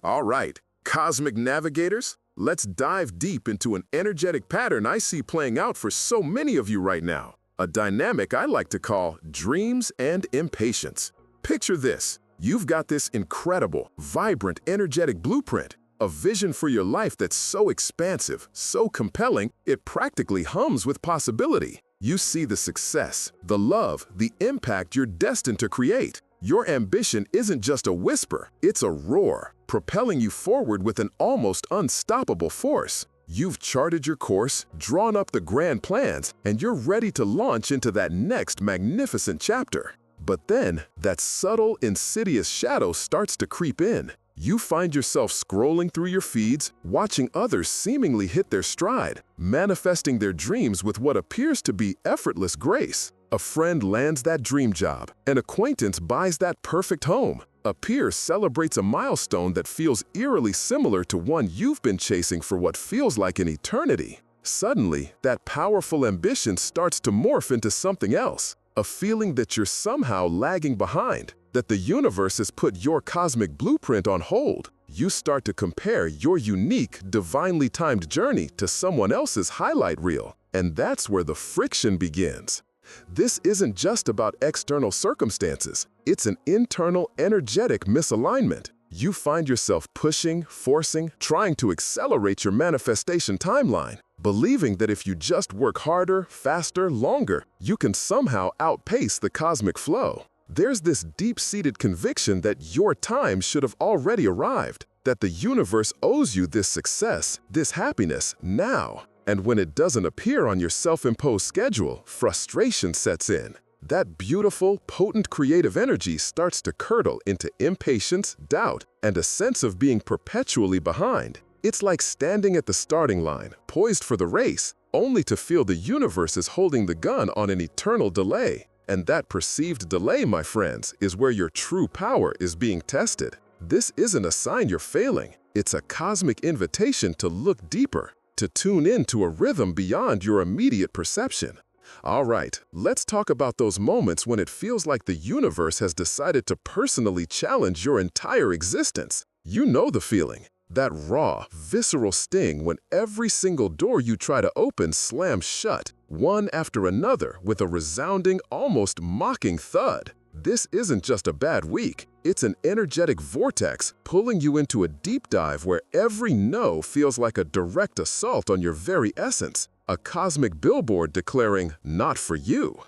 All right, cosmic navigators, let's dive deep into an energetic pattern I see playing out for so many of you right now. A dynamic I like to call dreams and impatience. Picture this. You've got this incredible, vibrant, energetic blueprint, a vision for your life that's so expansive, so compelling, it practically hums with possibility. You see the success, the love, the impact you're destined to create. Your ambition isn't just a whisper, it's a roar, propelling you forward with an almost unstoppable force. You've charted your course, drawn up the grand plans, and you're ready to launch into that next magnificent chapter. But then, that subtle, insidious shadow starts to creep in. You find yourself scrolling through your feeds, watching others seemingly hit their stride, manifesting their dreams with what appears to be effortless grace. A friend lands that dream job, an acquaintance buys that perfect home, a peer celebrates a milestone that feels eerily similar to one you've been chasing for what feels like an eternity. Suddenly, that powerful ambition starts to morph into something else, a feeling that you're somehow lagging behind, that the universe has put your cosmic blueprint on hold. You start to compare your unique, divinely timed journey to someone else's highlight reel, and that's where the friction begins. This isn't just about external circumstances, it's an internal, energetic misalignment. You find yourself pushing, forcing, trying to accelerate your manifestation timeline, believing that if you just work harder, faster, longer, you can somehow outpace the cosmic flow. There's this deep-seated conviction that your time should have already arrived, that the universe owes you this success, this happiness, now. And when it doesn't appear on your self-imposed schedule, frustration sets in. That beautiful, potent creative energy starts to curdle into impatience, doubt, and a sense of being perpetually behind. It's like standing at the starting line, poised for the race, only to feel the universe is holding the gun on an eternal delay. And that perceived delay, my friends, is where your true power is being tested. This isn't a sign you're failing. It's a cosmic invitation to look deeper, to tune in to a rhythm beyond your immediate perception. All right, let's talk about those moments when it feels like the universe has decided to personally challenge your entire existence. You know the feeling. That raw, visceral sting when every single door you try to open slams shut, one after another with a resounding, almost mocking thud. This isn't just a bad week. It's an energetic vortex pulling you into a deep dive where every no feels like a direct assault on your very essence, a cosmic billboard declaring, "Not for you."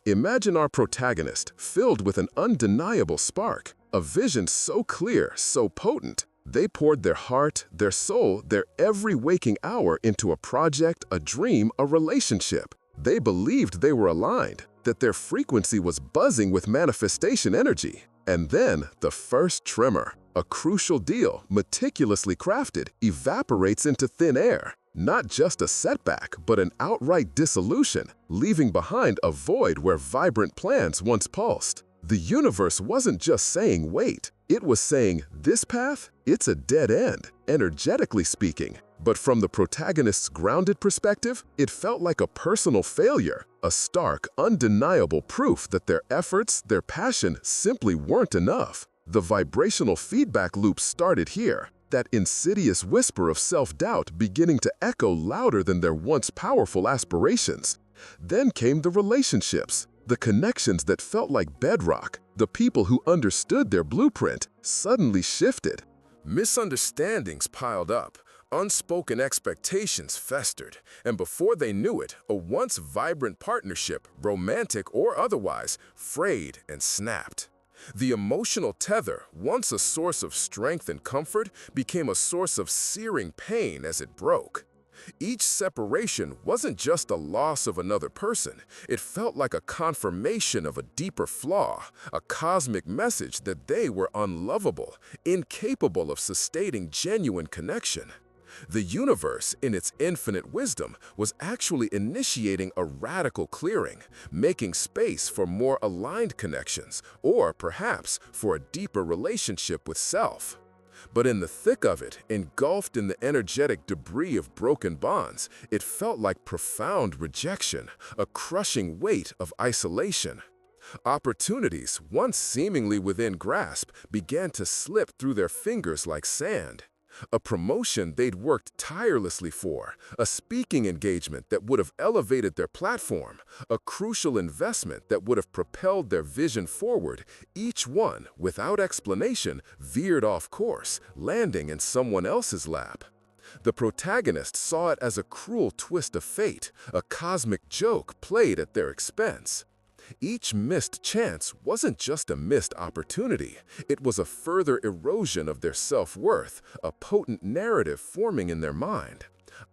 Imagine our protagonist filled with an undeniable spark, a vision so clear, so potent. They poured their heart, their soul, their every waking hour into a project, a dream, a relationship. They believed they were aligned, that their frequency was buzzing with manifestation energy. And then the first tremor, a crucial deal, meticulously crafted, evaporates into thin air. Not just a setback, but an outright dissolution, leaving behind a void where vibrant plans once pulsed. The universe wasn't just saying wait, it was saying this path, it's a dead end, energetically speaking. But from the protagonist's grounded perspective, it felt like a personal failure, a stark, undeniable proof that their efforts, their passion simply weren't enough. The vibrational feedback loop started here, that insidious whisper of self-doubt beginning to echo louder than their once powerful aspirations. Then came the relationships, the connections that felt like bedrock, the people who understood their blueprint, suddenly shifted. Misunderstandings piled up, unspoken expectations festered, and before they knew it, a once vibrant partnership, romantic or otherwise, frayed and snapped. The emotional tether, once a source of strength and comfort, became a source of searing pain as it broke. Each separation wasn't just a loss of another person. It felt like a confirmation of a deeper flaw, a cosmic message that they were unlovable, incapable of sustaining genuine connection. The universe, in its infinite wisdom, was actually initiating a radical clearing, making space for more aligned connections, or perhaps for a deeper relationship with self. But in the thick of it, engulfed in the energetic debris of broken bonds, it felt like profound rejection, a crushing weight of isolation. Opportunities, once seemingly within grasp, began to slip through their fingers like sand. A promotion they'd worked tirelessly for, a speaking engagement that would have elevated their platform, a crucial investment that would have propelled their vision forward, each one, without explanation, veered off course, landing in someone else's lap. The protagonist saw it as a cruel twist of fate, a cosmic joke played at their expense. Each missed chance wasn't just a missed opportunity, it was a further erosion of their self-worth, a potent narrative forming in their mind.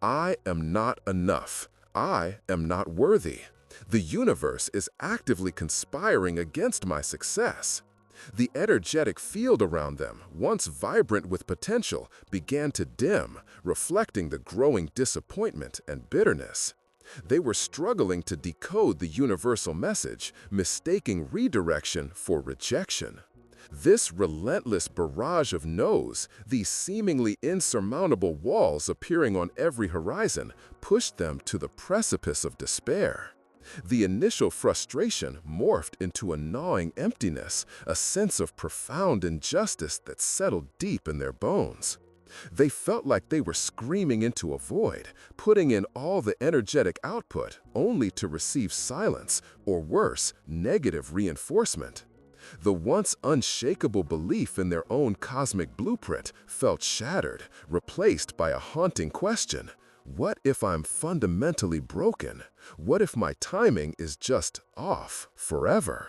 I am not enough. I am not worthy. The universe is actively conspiring against my success. The energetic field around them, once vibrant with potential, began to dim, reflecting the growing disappointment and bitterness. They were struggling to decode the universal message, mistaking redirection for rejection. This relentless barrage of no's, these seemingly insurmountable walls appearing on every horizon, pushed them to the precipice of despair. The initial frustration morphed into a gnawing emptiness, a sense of profound injustice that settled deep in their bones. They felt like they were screaming into a void, putting in all the energetic output only to receive silence, or worse, negative reinforcement. The once unshakable belief in their own cosmic blueprint felt shattered, replaced by a haunting question. What if I'm fundamentally broken? What if my timing is just off forever?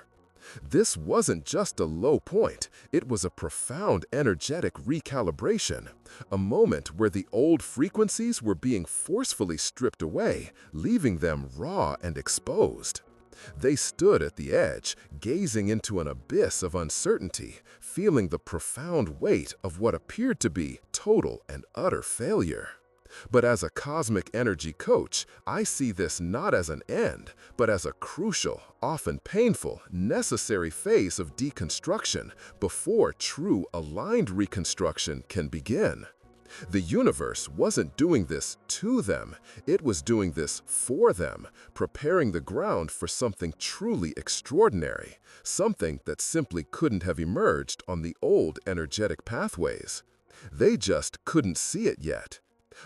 This wasn't just a low point, it was a profound energetic recalibration, a moment where the old frequencies were being forcefully stripped away, leaving them raw and exposed. They stood at the edge, gazing into an abyss of uncertainty, feeling the profound weight of what appeared to be total and utter failure. But as a cosmic energy coach, I see this not as an end, but as a crucial, often painful, necessary phase of deconstruction before true aligned reconstruction can begin. The universe wasn't doing this to them, it was doing this for them, preparing the ground for something truly extraordinary, something that simply couldn't have emerged on the old energetic pathways. They just couldn't see it yet.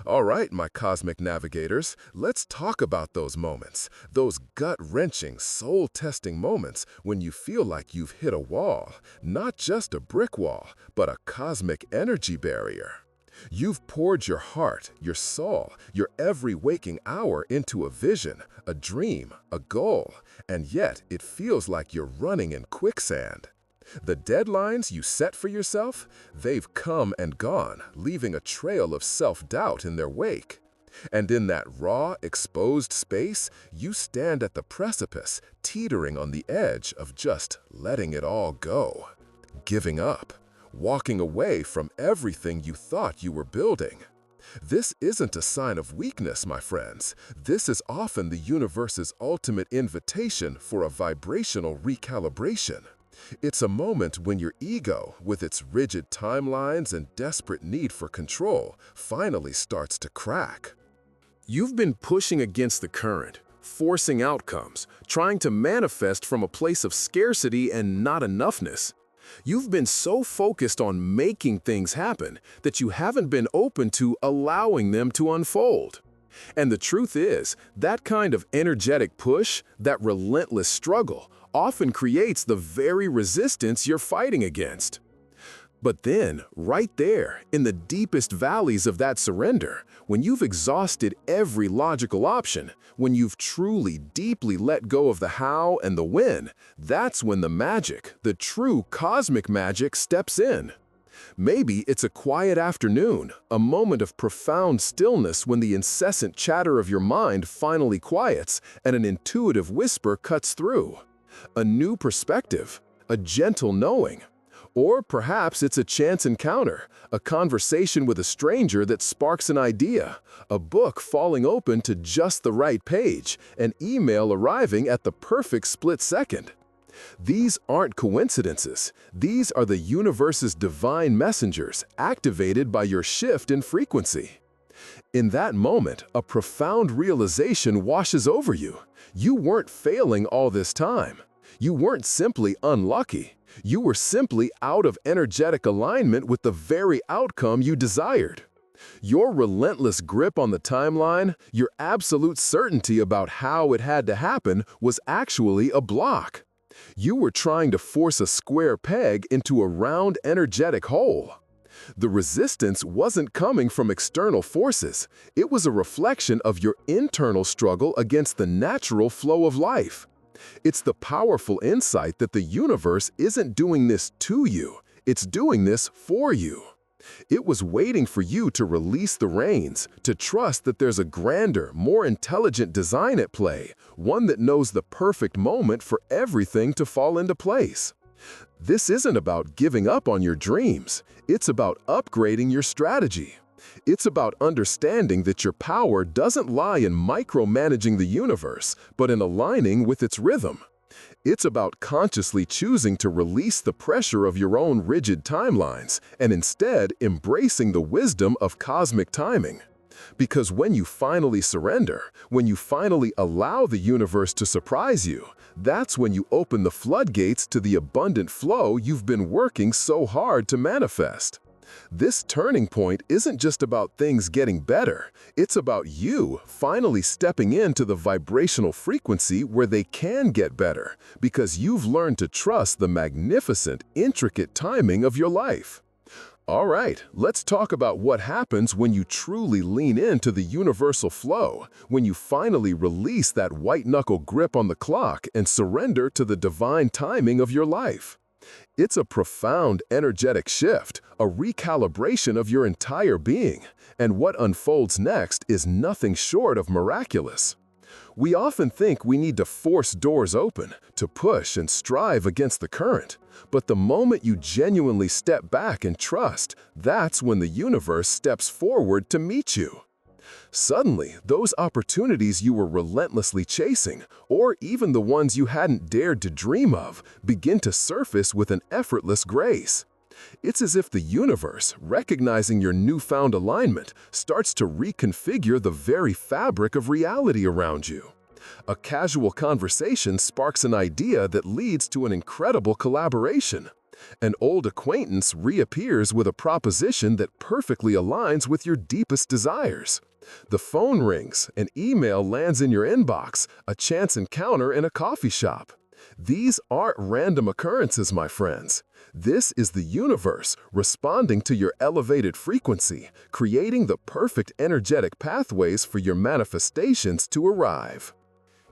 All right, my cosmic navigators, let's talk about those moments, those gut-wrenching, soul-testing moments when you feel like you've hit a wall, not just a brick wall, but a cosmic energy barrier. You've poured your heart, your soul, your every waking hour into a vision, a dream, a goal, and yet it feels like you're running in quicksand. The deadlines you set for yourself, they've come and gone, leaving a trail of self-doubt in their wake. And in that raw, exposed space, you stand at the precipice, teetering on the edge of just letting it all go. Giving up, walking away from everything you thought you were building. This isn't a sign of weakness, my friends. This is often the universe's ultimate invitation for a vibrational recalibration. It's a moment when your ego, with its rigid timelines and desperate need for control, finally starts to crack. You've been pushing against the current, forcing outcomes, trying to manifest from a place of scarcity and not enoughness. You've been so focused on making things happen that you haven't been open to allowing them to unfold. And the truth is, that kind of energetic push, that relentless struggle, often creates the very resistance you're fighting against. But then, right there, in the deepest valleys of that surrender, when you've exhausted every logical option, when you've truly, deeply let go of the how and the when, that's when the magic, the true cosmic magic, steps in. Maybe it's a quiet afternoon, a moment of profound stillness when the incessant chatter of your mind finally quiets and an intuitive whisper cuts through. A new perspective, a gentle knowing. Or perhaps it's a chance encounter, a conversation with a stranger that sparks an idea, a book falling open to just the right page, an email arriving at the perfect split second. These aren't coincidences. These are the universe's divine messengers activated by your shift in frequency. In that moment, a profound realization washes over you. You weren't failing all this time. You weren't simply unlucky. You were simply out of energetic alignment with the very outcome you desired. Your relentless grip on the timeline, your absolute certainty about how it had to happen, was actually a block. You were trying to force a square peg into a round, energetic hole. The resistance wasn't coming from external forces. It was a reflection of your internal struggle against the natural flow of life. It's the powerful insight that the universe isn't doing this to you, it's doing this for you. It was waiting for you to release the reins, to trust that there's a grander, more intelligent design at play, one that knows the perfect moment for everything to fall into place. This isn't about giving up on your dreams. It's about upgrading your strategy. It's about understanding that your power doesn't lie in micromanaging the universe, but in aligning with its rhythm. It's about consciously choosing to release the pressure of your own rigid timelines and instead embracing the wisdom of cosmic timing. Because when you finally surrender, when you finally allow the universe to surprise you, that's when you open the floodgates to the abundant flow you've been working so hard to manifest. This turning point isn't just about things getting better, it's about you finally stepping into the vibrational frequency where they can get better, because you've learned to trust the magnificent, intricate timing of your life. All right, let's talk about what happens when you truly lean into the universal flow, when you finally release that white-knuckle grip on the clock and surrender to the divine timing of your life. It's a profound energetic shift, a recalibration of your entire being, and what unfolds next is nothing short of miraculous. We often think we need to force doors open, to push and strive against the current, but the moment you genuinely step back and trust, that's when the universe steps forward to meet you. Suddenly, those opportunities you were relentlessly chasing, or even the ones you hadn't dared to dream of, begin to surface with an effortless grace. It's as if the universe, recognizing your newfound alignment, starts to reconfigure the very fabric of reality around you. A casual conversation sparks an idea that leads to an incredible collaboration. An old acquaintance reappears with a proposition that perfectly aligns with your deepest desires. The phone rings, an email lands in your inbox, a chance encounter in a coffee shop. These aren't random occurrences, my friends. This is the universe responding to your elevated frequency, creating the perfect energetic pathways for your manifestations to arrive.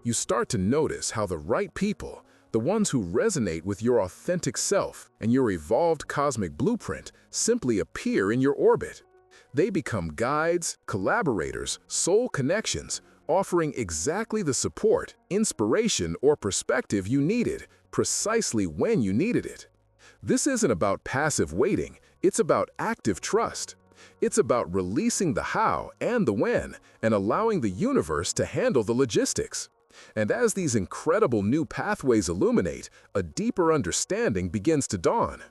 You start to notice how the right people, the ones who resonate with your authentic self and your evolved cosmic blueprint, simply appear in your orbit. They become guides, collaborators, soul connections, offering exactly the support, inspiration, or perspective you needed, precisely when you needed it. This isn't about passive waiting, it's about active trust. It's about releasing the how and the when, and allowing the universe to handle the logistics. And as these incredible new pathways illuminate, a deeper understanding begins to dawn.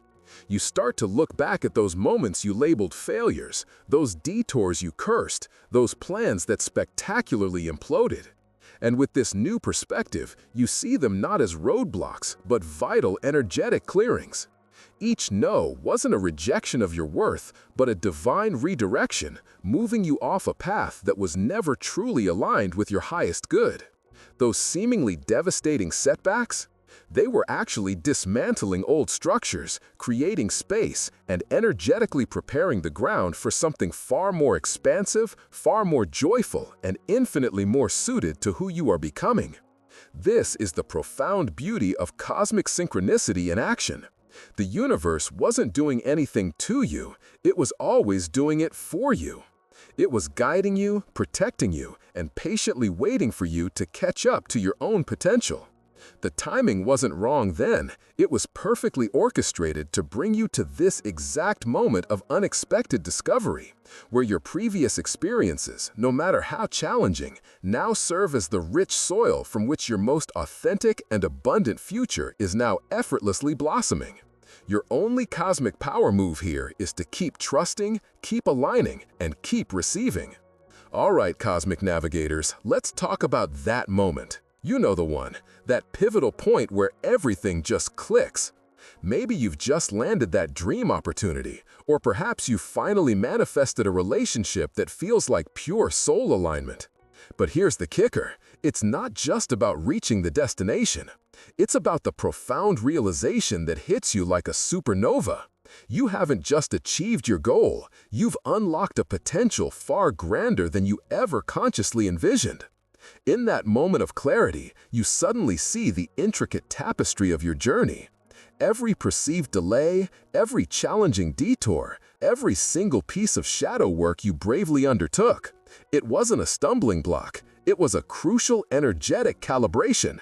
You start to look back at those moments you labeled failures, those detours you cursed, those plans that spectacularly imploded. And with this new perspective, you see them not as roadblocks, but vital energetic clearings. Each no wasn't a rejection of your worth, but a divine redirection, moving you off a path that was never truly aligned with your highest good. Those seemingly devastating setbacks? They were actually dismantling old structures, creating space, and energetically preparing the ground for something far more expansive, far more joyful, and infinitely more suited to who you are becoming. This is the profound beauty of cosmic synchronicity in action. The universe wasn't doing anything to you, it was always doing it for you. It was guiding you, protecting you, and patiently waiting for you to catch up to your own potential. The timing wasn't wrong then, it was perfectly orchestrated to bring you to this exact moment of unexpected discovery, where your previous experiences, no matter how challenging, now serve as the rich soil from which your most authentic and abundant future is now effortlessly blossoming. Your only cosmic power move here is to keep trusting, keep aligning, and keep receiving. All right, cosmic navigators, let's talk about that moment. You know the one, that pivotal point where everything just clicks. Maybe you've just landed that dream opportunity, or perhaps you finally manifested a relationship that feels like pure soul alignment. But here's the kicker, it's not just about reaching the destination. It's about the profound realization that hits you like a supernova. You haven't just achieved your goal, you've unlocked a potential far grander than you ever consciously envisioned. In that moment of clarity, you suddenly see the intricate tapestry of your journey. Every perceived delay, every challenging detour, every single piece of shadow work you bravely undertook. It wasn't a stumbling block, it was a crucial energetic calibration.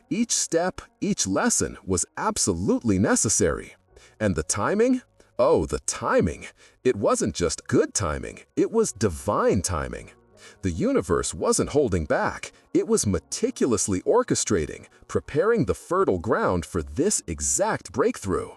Each step, each lesson was absolutely necessary. And the timing? Oh, the timing. It wasn't just good timing, it was divine timing. The universe wasn't holding back, it was meticulously orchestrating, preparing the fertile ground for this exact breakthrough.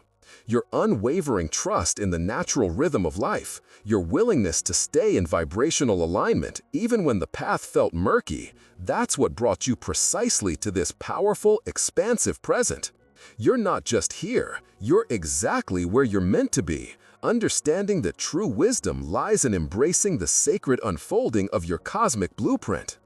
Your unwavering trust in the natural rhythm of life, your willingness to stay in vibrational alignment even when the path felt murky, that's what brought you precisely to this powerful, expansive present. You're not just here, you're exactly where you're meant to be, understanding that true wisdom lies in embracing the sacred unfolding of your cosmic blueprint.